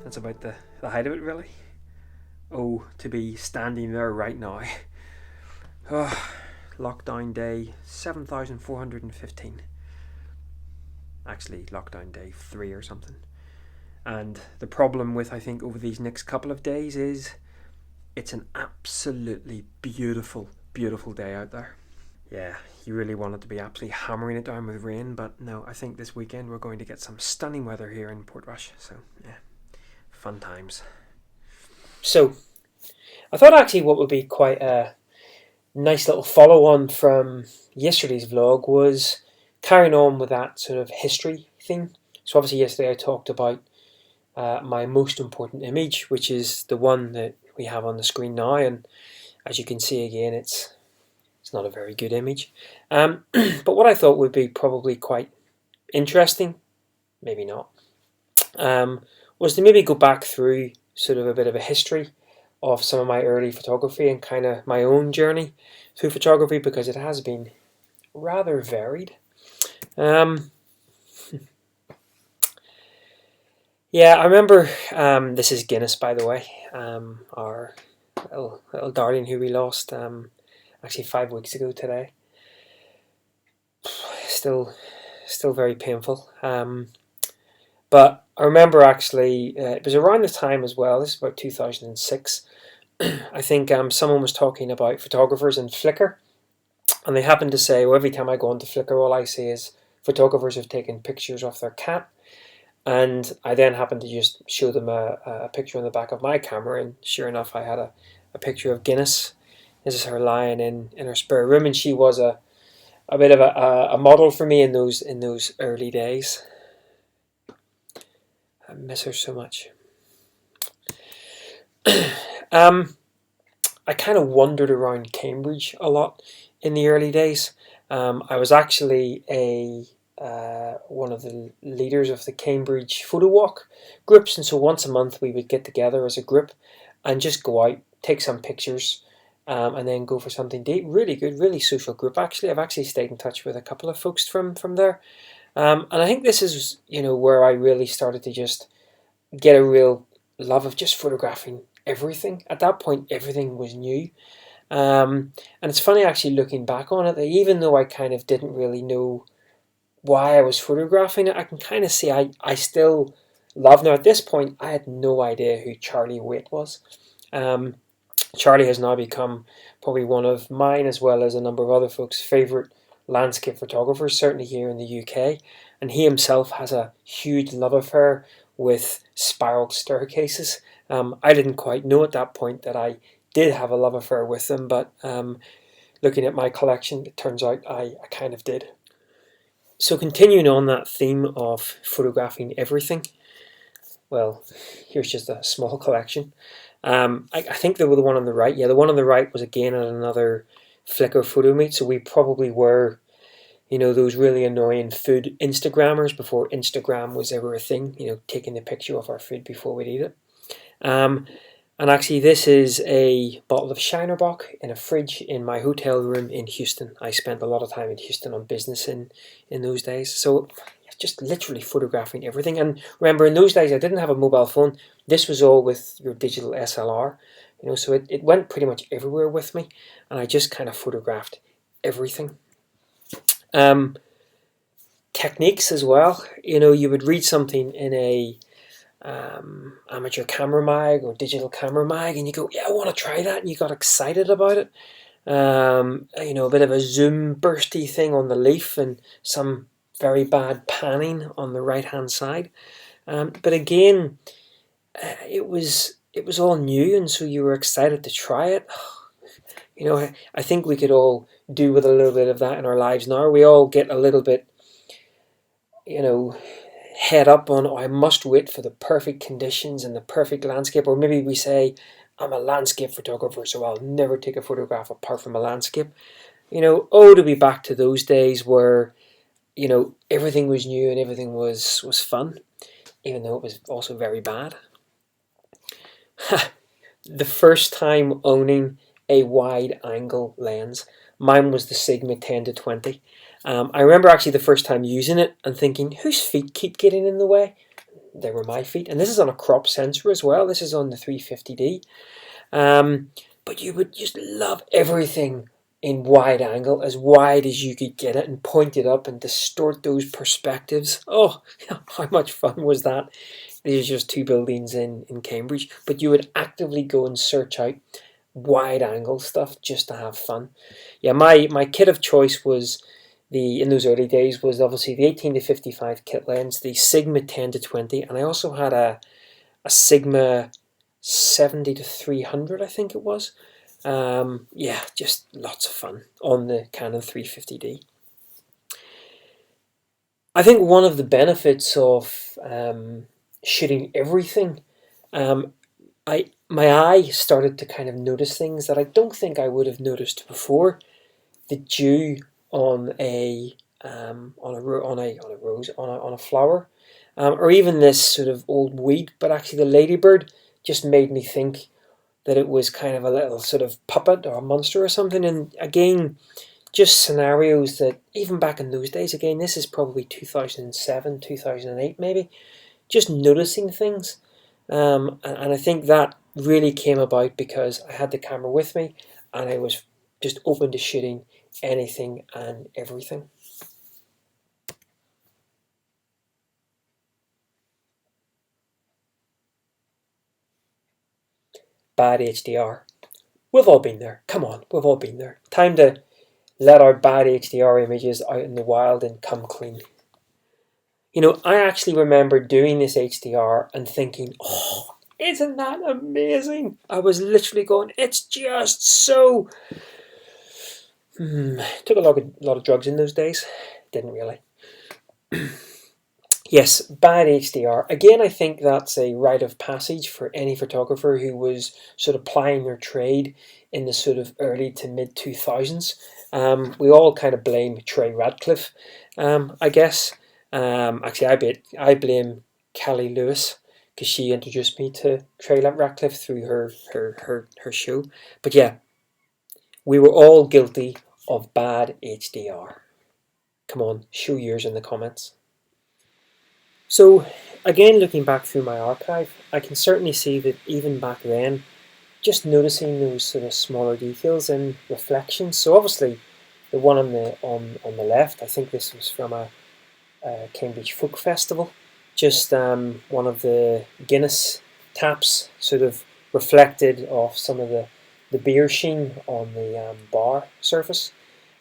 That's about the height of it, really. Oh, to be standing there right now. Oh, lockdown day 7,415. Actually, lockdown day 3 or something. And the problem with, I think, over these next couple of days is it's an absolutely beautiful, beautiful day out there. Yeah, you really wanted to be absolutely hammering it down with rain, but no, I think this weekend we're going to get some stunning weather here in Portrush. So, yeah, fun times. So, I thought actually what would be quite a nice little follow on from yesterday's vlog was carrying on with that sort of history thing. So, obviously, yesterday I talked about my most important image, which is the one that we have on the screen now, and as you can see again, it's not a very good image. But what I thought would be probably quite interesting, maybe not, was to maybe go back through sort of a bit of a history of some of my early photography and kind of my own journey through photography, because it has been rather varied. Yeah, I remember, this is Guinness, by the way, our little darling who we lost actually 5 weeks ago today. Still very painful. But I remember actually, it was around the time as well, this is about 2006, I think someone was talking about photographers and Flickr, and they happened to say, well, every time I go onto Flickr, all I see is photographers have taken pictures of their cat. And I then happened to just show them a picture on the back of my camera, and sure enough, I had a picture of Guinness. This is her lying in her spare room, and she was a bit of a model for me in those early days. I miss her so much. I kind of wandered around Cambridge a lot in the early days. I was actually one of the leaders of the Cambridge photo walk groups, and so once a month we would get together as a group and just go out, take some pictures, and then go for something to eat. Really good, really social group. Actually, I've actually stayed in touch with a couple of folks from there, and I think this is where I really started to just get a real love of just photographing everything. At that point, everything was new. And it's funny actually looking back on it, that even though I kind of didn't really know why I was photographing it, I can kind of see I still love. Now at this point, I had no idea who Charlie Waite was. Charlie has now become probably one of mine, as well as a number of other folks' favourite landscape photographers, certainly here in the UK. And he himself has a huge love affair with spiral staircases. I didn't quite know at that point that I did have a love affair with them, but looking at my collection, it turns out I kind of did. So continuing on that theme of photographing everything, well, here's just a small collection. I think the one on the right, the one on the right was again at another Flickr photo meet, so we probably were, those really annoying food Instagrammers before Instagram was ever a thing, taking the picture of our food before we'd eat it. And actually this is a bottle of Shiner Bock in a fridge in my hotel room in Houston. I spent a lot of time in Houston on business in those days. So just literally photographing everything. And remember, in those days I didn't have a mobile phone. This was all with your digital SLR. So it went pretty much everywhere with me. And I just kind of photographed everything. Techniques as well. You would read something in a amateur camera mag or digital camera mag, and you go, yeah, I want to try that, and you got excited about it. A bit of a zoom bursty thing on the leaf and some very bad panning on the right hand side. But again, it was all new, and so you were excited to try it. I think we could all do with a little bit of that in our lives now. We all get a little bit, head up on, I must wait for the perfect conditions and the perfect landscape. Or maybe we say, I'm a landscape photographer, so I'll never take a photograph apart from a landscape. To be back to those days where, everything was new and everything was fun, even though it was also very bad. The first time owning a wide angle lens, mine was the Sigma 10-20. I remember actually the first time using it and thinking, whose feet keep getting in the way? they were my feet. And this is on a crop sensor as well. This is on the 350D. But you would just love everything in wide angle, as wide as you could get it, and point it up and distort those perspectives. Oh, how much fun was that? These are just two buildings in Cambridge, but you would actively go and search out wide angle stuff just to have fun. Yeah, my kit of choice was in those early days was obviously the 18 to 55 kit lens, the Sigma 10 to 20, and I also had a Sigma 70 to 300, I think it was. Yeah, just lots of fun on the Canon 350D. I think one of the benefits of shooting everything, my eye started to kind of notice things that I don't think I would have noticed before. The dew on a rose, on a flower, or even this sort of old weed. But actually, the ladybird just made me think that it was kind of a little sort of puppet or a monster or something. And again, just scenarios that even back in those days, again, this is probably 2007, 2008 maybe, just noticing things. And I think that really came about because I had the camera with me and I was just open to shooting anything and everything. Bad HDR. We've all been there. Come on, we've all been there. Time to let our bad HDR images out in the wild and come clean. You know, I actually remember doing this HDR and thinking, oh, isn't that amazing? I was literally going, it's just so... Took a lot of drugs in those days. Didn't really. Yes, bad HDR. Again, I think that's a rite of passage for any photographer who was sort of plying their trade in the sort of early to mid 2000s. We all kind of blame Trey Radcliffe, I guess. Actually, I blame Kelly Lewis because she introduced me to Trey Radcliffe through her show. But yeah, we were all guilty of bad HDR. Come on, show yours in the comments. So again, looking back through my archive, I can certainly see that even back then, just noticing those sort of smaller details and reflections. So obviously, the one on the left, I think this was from a Cambridge Folk Festival. Just one of the Guinness taps sort of reflected off some of the beer sheen on the bar surface.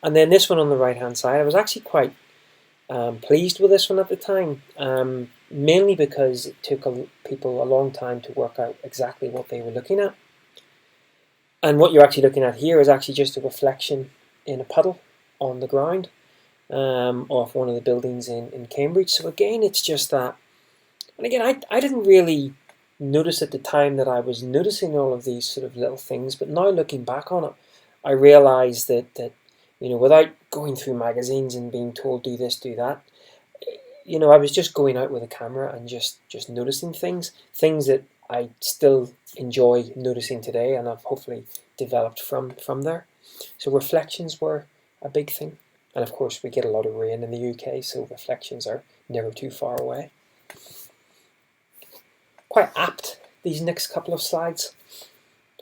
And then this one on the right hand side, I was actually quite pleased with this one at the time, mainly because it took people a long time to work out exactly what they were looking at. And what you're actually looking at here is actually just a reflection in a puddle on the ground of one of the buildings in Cambridge. So again, it's just that. And again, I didn't really notice at the time that I was noticing all of these sort of little things, but now looking back on it, I realised that you know, without going through magazines and being told do this, do that, you know, I was just going out with a camera and just noticing things that I still enjoy noticing today, and I've hopefully developed from there. So reflections were a big thing, and of course we get a lot of rain in the UK, so reflections are never too far away. Quite apt, these next couple of slides.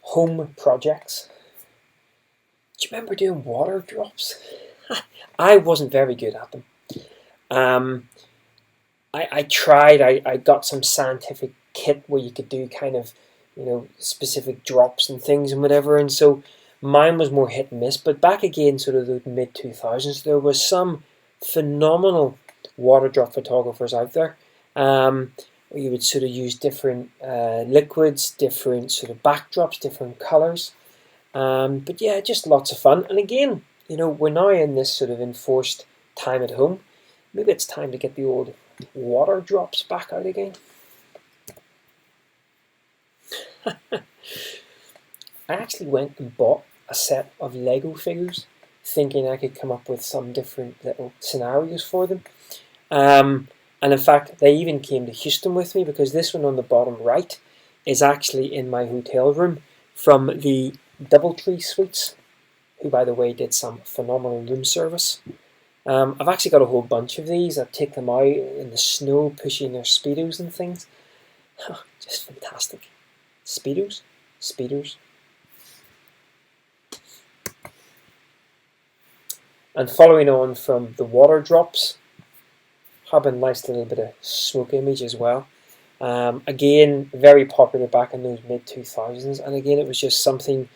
Home projects. Do you remember doing water drops? I wasn't very good at them. I tried. I got some scientific kit where you could do kind of, you know, specific drops and things and whatever, and so mine was more hit and miss. But back again, sort of the mid 2000s, there was some phenomenal water drop photographers out there. You would sort of use different liquids, different sort of backdrops, different colours. But yeah, just lots of fun. And again, you know, we're now in this sort of enforced time at home. Maybe it's time to get the old water drops back out again. I actually went and bought a set of Lego figures, thinking I could come up with some different little scenarios for them. And in fact, they even came to Houston with me, because this one on the bottom right is actually in my hotel room from the Doubletree Suites, who by the way did some phenomenal room service. I've actually got a whole bunch of these. I take them out in the snow, pushing their speedos and things. Just fantastic. Speedos, speeders. And following on from the water drops, have a nice little bit of smoke image as well. Again, very popular back in those mid-2000s, and again it was just something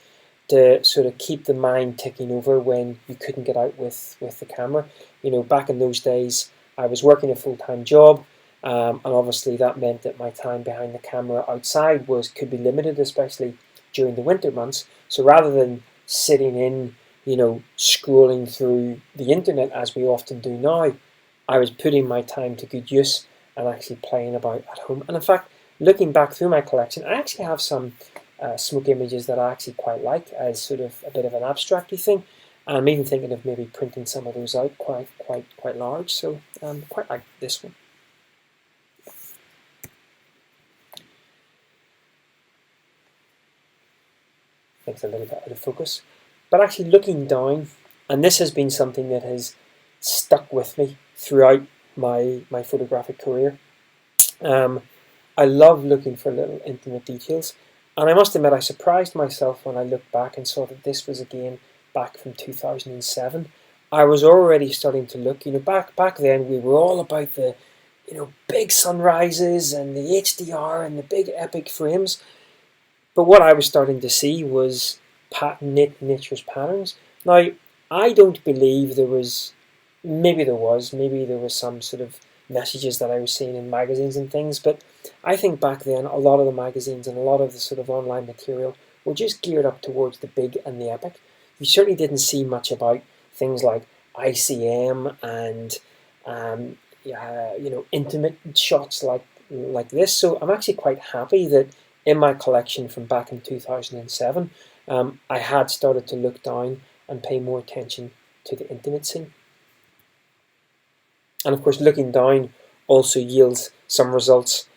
to sort of keep the mind ticking over when you couldn't get out with the camera. You know, back in those days I was working a full-time job, and obviously that meant that my time behind the camera outside could be limited, especially during the winter months. So rather than sitting in, you know, scrolling through the internet as we often do now, I was putting my time to good use and actually playing about at home. And in fact, looking back through my collection, I actually have some smoke images that I actually quite like as sort of a bit of an abstracty thing. I'm even thinking of maybe printing some of those out quite large. So quite like this one. It's a little bit out of focus, but actually looking down, and this has been something that has stuck with me throughout my photographic career. I love looking for little intimate details, and I must admit I surprised myself when I looked back and saw that this was again back from 2007. I was already starting to look, you know, back then we were all about the, you know, big sunrises and the HDR and the big epic frames. But what I was starting to see was nature's patterns. Now, I don't believe there was, maybe there was some sort of messages that I was seeing in magazines and things, but I think back then a lot of the magazines and a lot of the sort of online material were just geared up towards the big and the epic. You certainly didn't see much about things like ICM and you know, intimate shots like this. So I'm actually quite happy that in my collection from back in 2007, I had started to look down and pay more attention to the intimate scene. And of course, looking down also yields some results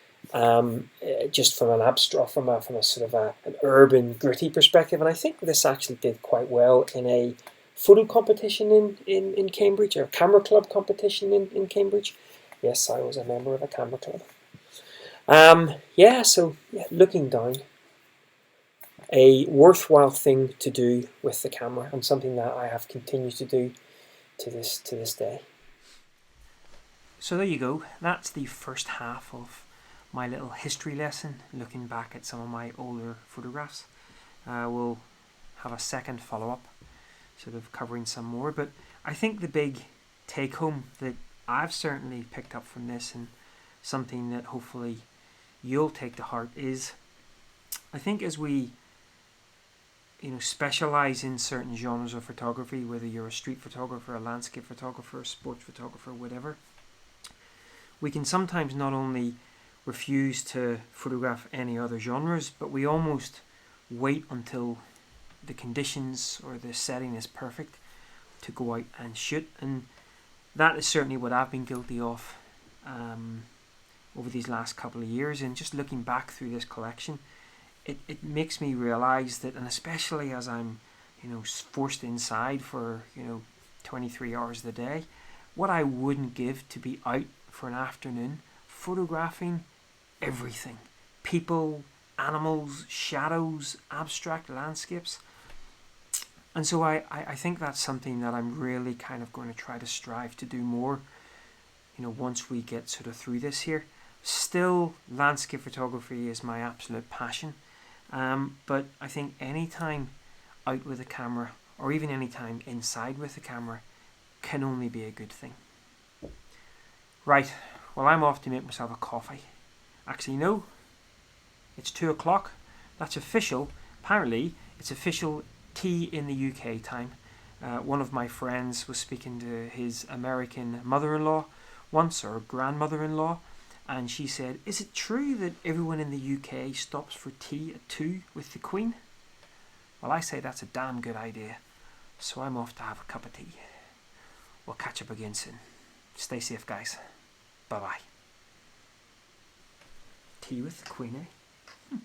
just from an abstract, from a sort of an urban, gritty perspective. And I think this actually did quite well in a photo competition in Cambridge, or a camera club competition in Cambridge. Yes, I was a member of a camera club. Looking down, a worthwhile thing to do with the camera, and something that I have continued to do to this day. So there you go. That's the first half of my little history lesson, looking back at some of my older photographs. We'll have a second follow-up, sort of covering some more. But I think the big take-home that I've certainly picked up from this, and something that hopefully you'll take to heart, is I think as we specialize in certain genres of photography, whether you're a street photographer, a landscape photographer, a sports photographer, whatever, we can sometimes not only refuse to photograph any other genres, but we almost wait until the conditions or the setting is perfect to go out and shoot. And that is certainly what I've been guilty of over these last couple of years. And just looking back through this collection, it makes me realize that, and especially as I'm forced inside for 23 hours of the day, what I wouldn't give to be out for an afternoon photographing everything: people, animals, shadows, abstract landscapes. And so I think that's something that I'm really kind of going to try to strive to do more, once we get sort of through this here. Still, landscape photography is my absolute passion. But I think any time out with a camera, or even any time inside with a camera, can only be a good thing. Right, well, I'm off to make myself a coffee. Actually, no, it's 2 o'clock. That's official. Apparently, it's official tea in the UK time. One of my friends was speaking to his American mother-in-law once, or grandmother-in-law, and she said, "Is it true that everyone in the UK stops for tea at 2 with the Queen?" Well, I say that's a damn good idea. So I'm off to have a cup of tea. We'll catch up again soon. Stay safe, guys. Bye-bye. Tea with the Queen, eh?